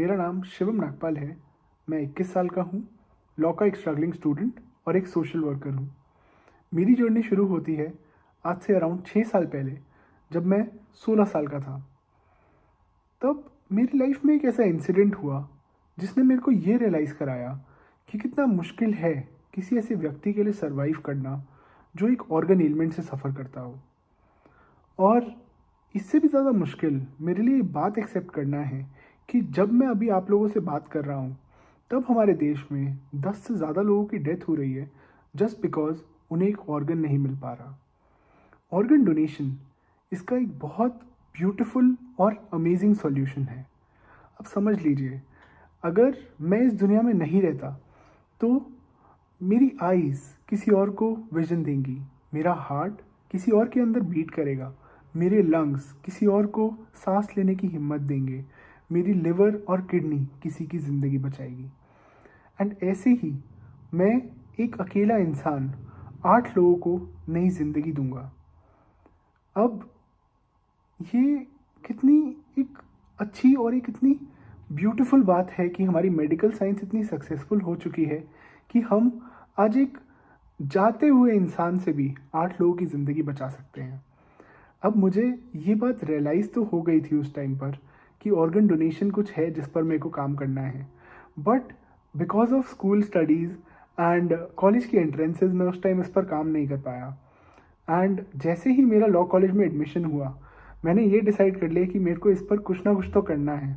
मेरा नाम शिवम नागपाल है। मैं 21 साल का हूँ, लॉ का एक स्ट्रगलिंग स्टूडेंट और एक सोशल वर्कर हूँ। मेरी जर्नी शुरू होती है आज से अराउंड 6 साल पहले, जब मैं 16 साल का था। तब मेरी लाइफ में एक ऐसा इंसिडेंट हुआ जिसने मेरे को ये रियलाइज़ कराया कि कितना मुश्किल है किसी ऐसे व्यक्ति के लिए सर्वाइव करना जो एक ऑर्गन एलिमेंट से सफ़र करता हो। और इससे भी ज़्यादा मुश्किल मेरे लिए बात एक्सेप्ट करना है कि जब मैं अभी आप लोगों से बात कर रहा हूँ, तब हमारे देश में 10 से ज़्यादा लोगों की डेथ हो रही है जस्ट बिकॉज उन्हें एक ऑर्गन नहीं मिल पा रहा। ऑर्गन डोनेशन इसका एक बहुत ब्यूटीफुल और अमेजिंग सॉल्यूशन है। अब समझ लीजिए, अगर मैं इस दुनिया में नहीं रहता तो मेरी आईज़ किसी और को विजन देंगी, मेरा हार्ट किसी और के अंदर बीट करेगा, मेरे लंग्स किसी और को सांस लेने की हिम्मत देंगे, मेरी लिवर और किडनी किसी की ज़िंदगी बचाएगी। एंड ऐसे ही मैं एक अकेला इंसान 8 लोगों को नई ज़िंदगी दूंगा। अब ये कितनी एक अच्छी और एक इतनी ब्यूटीफुल बात है कि हमारी मेडिकल साइंस इतनी सक्सेसफुल हो चुकी है कि हम आज एक जाते हुए इंसान से भी 8 लोगों की ज़िंदगी बचा सकते हैं। अब मुझे ये बात रियलाइज़ तो हो गई थी उस टाइम पर कि ऑर्गन डोनेशन कुछ है जिस पर मेरे को काम करना है, but because of school studies and college की एंट्रेंसेज मैं उस टाइम इस पर काम नहीं कर पाया। एंड जैसे ही मेरा लॉ कॉलेज में एडमिशन हुआ, मैंने ये डिसाइड कर लिया कि मेरे को इस पर कुछ ना कुछ तो करना है।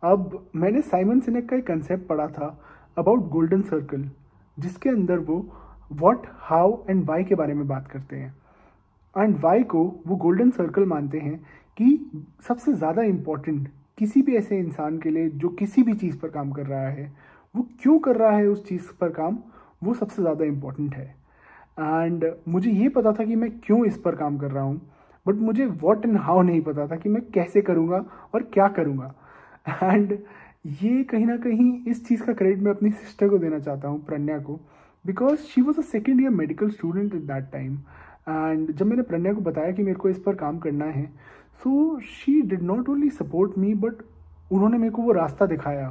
अब मैंने साइमन सिनेक का एक कंसेप्ट पढ़ा था अबाउट गोल्डन सर्कल, जिसके अंदर वो व्हाट, हाउ एंड वाई के बारे में बात करते हैं। एंड वाई को वो गोल्डन सर्कल मानते हैं कि सबसे ज़्यादा इम्पॉर्टेंट किसी भी ऐसे इंसान के लिए जो किसी भी चीज़ पर काम कर रहा है, वो क्यों कर रहा है उस चीज़ पर काम, वो सबसे ज़्यादा इम्पॉर्टेंट है। एंड मुझे ये पता था कि मैं क्यों इस पर काम कर रहा हूँ, बट मुझे व्हाट एंड हाउ नहीं पता था कि मैं कैसे करूँगा और क्या करूँगा। एंड ये कहीं ना कहीं इस चीज़ का क्रेडिट मैं अपनी सिस्टर को देना चाहता हूँ, प्रज्ञा को, because she was a second year medical student at that time. And जब मैंने प्रज्ञा को बताया कि मेरे को इस पर काम करना है, so she did not only support me, but उन्होंने मेरे को वो रास्ता दिखाया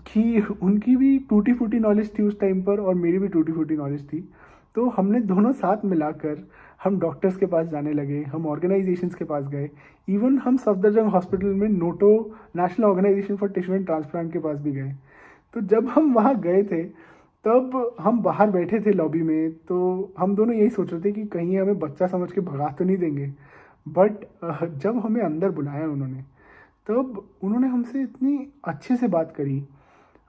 कि उनकी भी टूटी फूटी नॉलेज थी उस टाइम पर और मेरी भी टूटी फूटी नॉलेज थी। तो हमने दोनों साथ मिलाकर हम डॉक्टर्स के पास जाने लगे, हम ऑर्गेनाइजेशंस के पास गए, इवन हम सफदरजंग हॉस्पिटल में NOTTO, national organisation for tissue and transplant के पास भी गए। तो जब हम वहाँ गए थे, तब हम बाहर बैठे थे लॉबी में, तो हम दोनों यही सोच रहे थे कि कहीं हमें बच्चा समझ के भगा तो नहीं देंगे। बट जब हमें अंदर बुलाया उन्होंने, तब उन्होंने हमसे इतनी अच्छे से बात करी,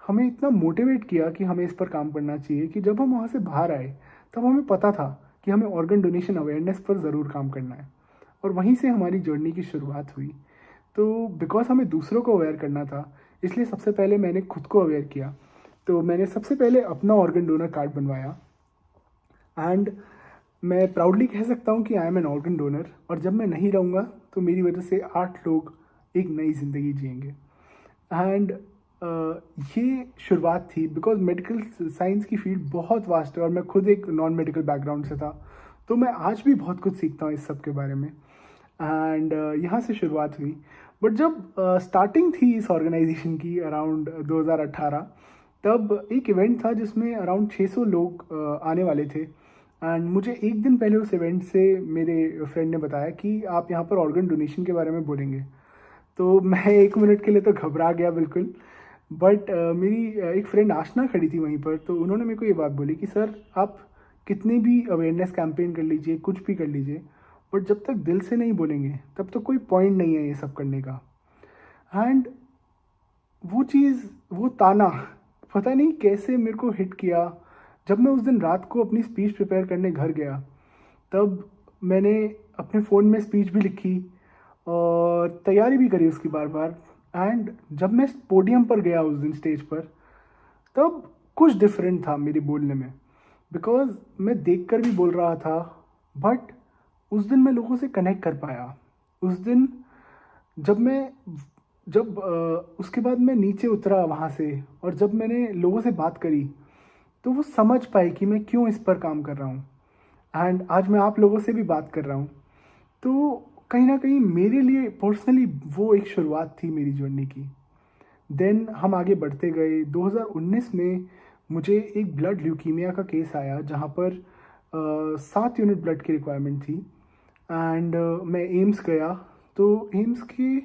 हमें इतना मोटिवेट किया कि हमें इस पर काम करना चाहिए, कि जब हम वहाँ से बाहर आए तब हमें पता था कि हमें ऑर्गन डोनेशन अवेयरनेस पर ज़रूर काम करना है। और वहीं से हमारी जर्नी की शुरुआत हुई। तो बिकॉज हमें दूसरों को अवेयर करना था, इसलिए सबसे पहले मैंने खुद को अवेयर किया। तो मैंने सबसे पहले अपना ऑर्गन डोनर कार्ड बनवाया। एंड मैं प्राउडली कह सकता हूँ कि I am an organ donor, और जब मैं नहीं रहूँगा तो मेरी वजह से 8 लोग एक नई ज़िंदगी जिएंगे। एंड ये शुरुआत थी बिकॉज मेडिकल साइंस की फील्ड बहुत वास्ट है और मैं खुद एक नॉन मेडिकल बैकग्राउंड से था, तो मैं आज भी बहुत कुछ सीखता हूँ इस सब के बारे में। एंड यहाँ से शुरुआत हुई। बट जब स्टार्टिंग थी इस ऑर्गेनाइजेशन की अराउंड 2018, तब एक इवेंट था जिसमें अराउंड 600 लोग आने वाले थे। एंड मुझे एक दिन पहले उस इवेंट से मेरे फ्रेंड ने बताया कि आप यहाँ पर ऑर्गन डोनेशन के बारे में बोलेंगे। तो मैं 1 मिनट के लिए तो घबरा गया बिल्कुल। बट मेरी एक फ्रेंड आशना खड़ी थी वहीं पर, तो उन्होंने मेरे को ये बात बोली कि सर, आप कितनी भी अवेयरनेस कैंपेन कर लीजिए, कुछ भी कर लीजिए, बट जब तक दिल से नहीं बोलेंगे तब तो कोई पॉइंट नहीं है ये सब करने का। एंड वो चीज़, वो ताना पता नहीं कैसे मेरे को हिट किया। जब मैं उस दिन रात को अपनी स्पीच प्रिपेयर करने घर गया, तब मैंने अपने फ़ोन में स्पीच भी लिखी और तैयारी भी करी उसकी बार बार। एंड जब मैं पोडियम पर गया उस दिन स्टेज पर, तब कुछ डिफरेंट था मेरे बोलने में, बिकॉज मैं देखकर भी बोल रहा था, बट उस दिन मैं लोगों से कनेक्ट कर पाया। उस दिन जब मैं जब उसके बाद मैं नीचे उतरा वहाँ से, और जब मैंने लोगों से बात करी, तो वो समझ पाए कि मैं क्यों इस पर काम कर रहा हूँ। एंड आज मैं आप लोगों से भी बात कर रहा हूँ। तो कहीं ना कहीं मेरे लिए पर्सनली वो एक शुरुआत थी मेरी जर्नी की। देन हम आगे बढ़ते गए। 2019 में मुझे एक ब्लड ल्यूकीमिया का केस आया जहाँ पर 7 यूनिट ब्लड की रिक्वायरमेंट थी। एंड मैं एम्स गया। तो एम्स के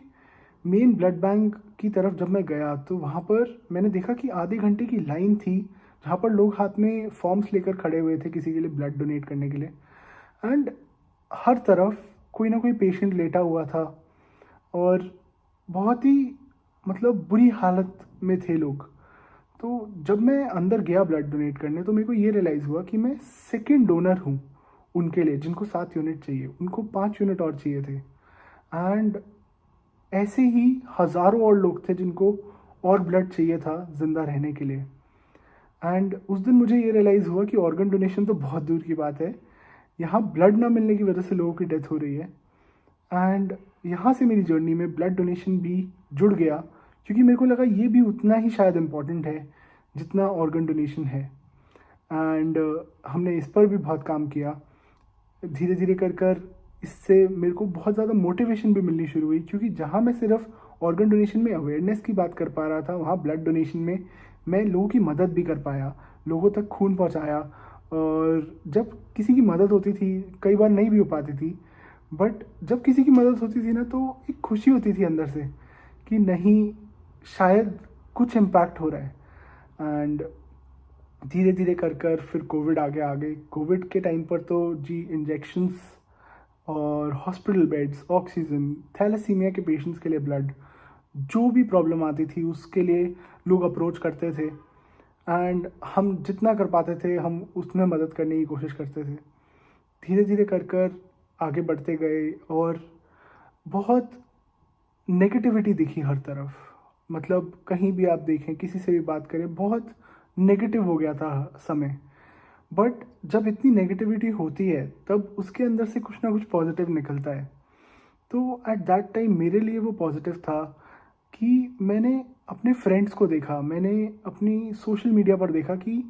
मेन ब्लड बैंक की तरफ जब मैं गया तो वहाँ पर मैंने देखा कि आधे घंटे की लाइन थी, जहाँ पर लोग हाथ में फॉर्म्स लेकर खड़े हुए थे किसी के लिए ब्लड डोनेट करने के लिए। एंड हर तरफ कोई ना कोई पेशेंट लेटा हुआ था और बहुत ही मतलब बुरी हालत में थे लोग। तो जब मैं अंदर गया ब्लड डोनेट करने तो मेरे को ये रियलाइज़ हुआ कि मैं सेकंड डोनर हूँ उनके लिए, जिनको 7 यूनिट चाहिए, उनको 5 यूनिट और चाहिए थे। एंड ऐसे ही हज़ारों और लोग थे जिनको और ब्लड चाहिए था ज़िंदा रहने के लिए। एंड उस दिन मुझे ये रियलाइज़ हुआ कि ऑर्गन डोनेशन तो बहुत दूर की बात है, यहाँ ब्लड ना मिलने की वजह से लोगों की डेथ हो रही है। एंड यहाँ से मेरी जर्नी में ब्लड डोनेशन भी जुड़ गया, क्योंकि मेरे को लगा ये भी उतना ही शायद इम्पॉर्टेंट है जितना ऑर्गन डोनेशन है। एंड हमने इस पर भी बहुत काम किया। धीरे धीरे कर कर इससे मेरे को बहुत ज़्यादा मोटिवेशन भी मिलनी शुरू हुई, क्योंकि जहाँ मैं सिर्फ ऑर्गन डोनेशन में अवेयरनेस की बात कर पा रहा था, वहाँ ब्लड डोनेशन में मैं लोगों की मदद भी कर पाया, लोगों तक खून पहुँचाया। और जब किसी की मदद होती थी, कई बार नहीं भी हो पाती थी, बट जब किसी की मदद होती थी ना तो एक खुशी होती थी अंदर से कि नहीं, शायद कुछ इम्पैक्ट हो रहा है। एंड धीरे धीरे कर कर फिर कोविड आ गए। कोविड के टाइम पर तो जी इंजेक्शंस और हॉस्पिटल बेड्स, ऑक्सीजन, थैलेसीमिया के पेशेंट्स के लिए ब्लड, जो भी प्रॉब्लम आती थी उसके लिए लोग अप्रोच करते थे। एंड हम जितना कर पाते थे हम उसमें मदद करने की कोशिश करते थे। धीरे धीरे कर कर आगे बढ़ते गए और बहुत नेगेटिविटी दिखी हर तरफ। मतलब कहीं भी आप देखें, किसी से भी बात करें, बहुत नेगेटिव हो गया था समय। बट जब इतनी नेगेटिविटी होती है तब उसके अंदर से कुछ ना कुछ पॉजिटिव निकलता है। तो एट दैट टाइम मेरे लिए वो पॉजिटिव था कि मैंने अपने फ्रेंड्स को देखा, मैंने अपनी सोशल मीडिया पर देखा कि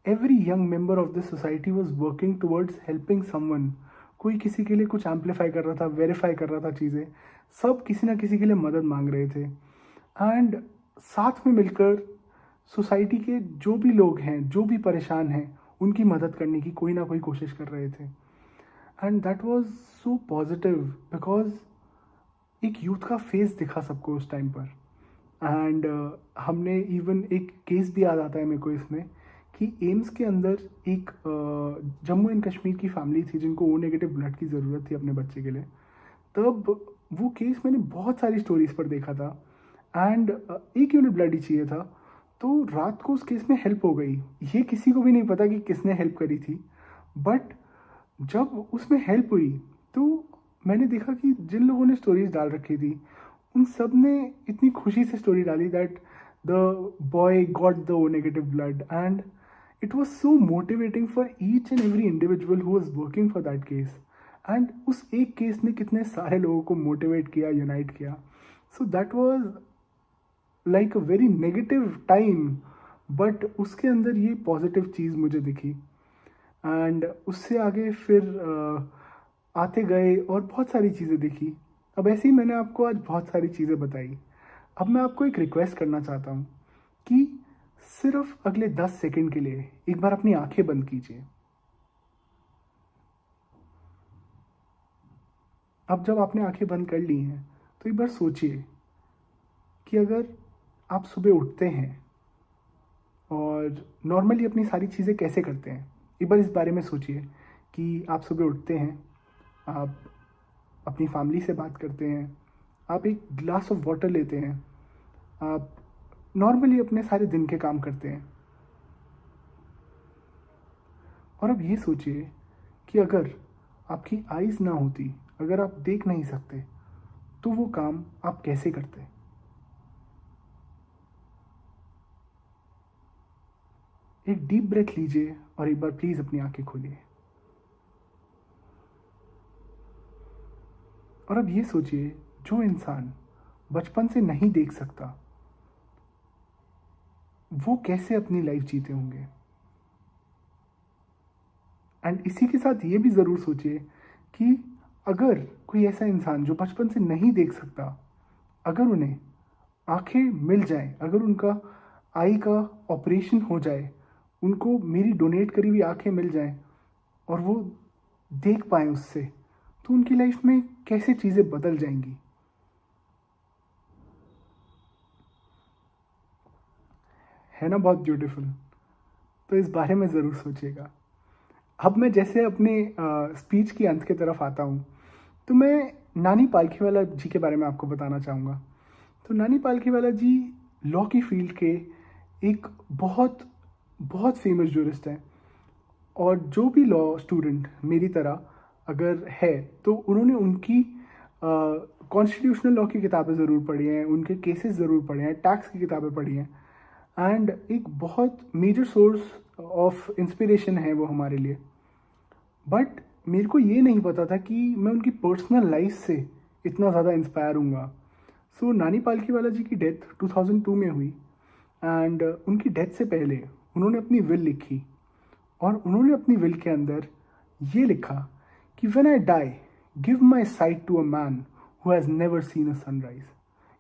every young member of this society was working towards helping someone. कोई किसी के लिए कुछ एम्पलीफाई कर रहा था, वेरीफाई कर रहा था चीज़ें, सब किसी ना किसी के लिए मदद मांग रहे थे। एंड साथ में मिलकर सोसाइटी के जो भी लोग हैं, जो भी परेशान हैं, उनकी मदद करने की कोई ना कोई कोशिश कर रहे थे। And that was so positive because एक यूथ का फेस दिखा सबको उस टाइम पर। एंड हमने इवन एक केस भी याद आता है मेरे को इसमें कि एम्स के अंदर एक जम्मू एंड कश्मीर की फैमिली थी जिनको ओ नेगेटिव ब्लड की ज़रूरत थी अपने बच्चे के लिए। तब वो केस मैंने बहुत सारी स्टोरीज पर देखा था। एंड 1 यूनिट ब्लड ही चाहिए था। तो रात को उस केस में हेल्प हो गई। ये किसी को भी नहीं पता कि किसने हेल्प करी थी, बट जब उसमें हेल्प हुई तो मैंने देखा कि जिन लोगों ने स्टोरीज डाल रखी थी उन सब ने इतनी खुशी से स्टोरी डाली that the boy got the O negative blood. And it was so motivating for each and every individual who was working for that case. एंड उस एक केस ने कितने सारे लोगों को मोटिवेट किया, यूनाइट किया। So that was like a very negative time, but उसके अंदर ये पॉजिटिव चीज़ मुझे दिखी। एंड उससे आगे फिर आते गए और बहुत सारी चीज़ें देखी। अब ऐसे ही मैंने आपको आज बहुत सारी चीज़ें बताई। अब मैं आपको एक रिक्वेस्ट करना चाहता हूँ कि सिर्फ अगले 10 सेकंड के लिए एक बार अपनी आंखें बंद कीजिए। अब जब आपने आंखें बंद कर ली हैं तो एक बार सोचिए कि अगर आप सुबह उठते हैं और नॉर्मली अपनी सारी चीज़ें कैसे करते हैं, एक बार इस बारे में सोचिए कि आप सुबह उठते हैं, आप अपनी फैमिली से बात करते हैं, आप एक ग्लास ऑफ वाटर लेते हैं, आप नॉर्मली अपने सारे दिन के काम करते हैं। और अब ये सोचिए कि अगर आपकी आइज़ ना होती, अगर आप देख नहीं सकते, तो वो काम आप कैसे करते। एक डीप ब्रेथ लीजिए और एक बार प्लीज़ अपनी आंखें खोलिए। और अब ये सोचिए, जो इंसान बचपन से नहीं देख सकता, वो कैसे अपनी लाइफ जीते होंगे। एंड इसी के साथ ये भी ज़रूर सोचिए कि अगर कोई ऐसा इंसान जो बचपन से नहीं देख सकता, अगर उन्हें आंखें मिल जाएं, अगर उनका आई का ऑपरेशन हो जाए, उनको मेरी डोनेट करी हुई आंखें मिल जाएं और वो देख पाएं उससे, तो उनकी लाइफ में कैसे चीज़ें बदल जाएंगी। है ना बहुत ब्यूटीफुल। तो इस बारे में ज़रूर सोचिएगा। अब मैं जैसे अपने स्पीच की अंत की तरफ आता हूँ, तो मैं नानी पालखीवाला जी के बारे में आपको बताना चाहूँगा। तो नानी पालखीवाला जी लॉ की फील्ड के एक बहुत बहुत फेमस जूरिस्ट हैं, और जो भी लॉ स्टूडेंट मेरी तरह अगर है, तो उन्होंने उनकी कॉन्स्टिट्यूशनल लॉ की किताबें ज़रूर पढ़ी हैं, उनके केसेस ज़रूर पढ़े हैं, टैक्स की किताबें पढ़ी हैं, एंड एक बहुत मेजर सोर्स ऑफ इंस्पिरेशन है वो हमारे लिए। बट मेरे को ये नहीं पता था कि मैं उनकी पर्सनल लाइफ से इतना ज़्यादा इंस्पायर हूँगा। सो नानी पालकीवाला जी की डेथ 2002 में हुई, एंड उनकी डेथ से पहले उन्होंने अपनी विल लिखी, और उन्होंने अपनी विल के अंदर ये लिखा कि when I die, give my sight to a man who has never seen a sunrise,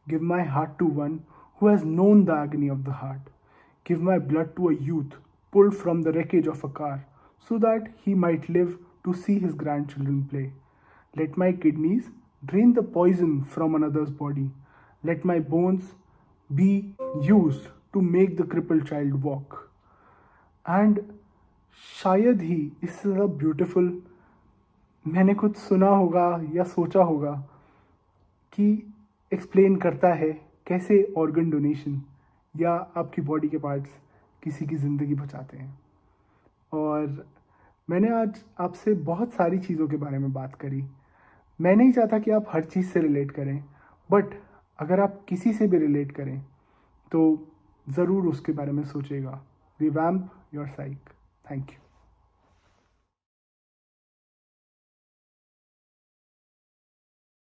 give my heart to one who has known the agony of the heart, give my blood to a youth pulled from the wreckage of a car so that he might live to see his grandchildren play. Let my kidneys drain the poison from another's body. Let my bones be used to make the crippled child walk. And शायद ही इससे ज़्यादा beautiful मैंने कुछ सुना होगा या सोचा होगा कि एक्सप्लेन करता है कैसे ऑर्गन डोनेशन या आपकी बॉडी के पार्ट्स किसी की ज़िंदगी बचाते हैं। और मैंने आज आपसे बहुत सारी चीज़ों के बारे में बात करी। मैं नहीं चाहता कि आप हर चीज़ से रिलेट करें, बट अगर आप किसी से भी रिलेट करें तो ज़रूर उसके बारे में सोचिएगा। Revamp your psyche. Thank you.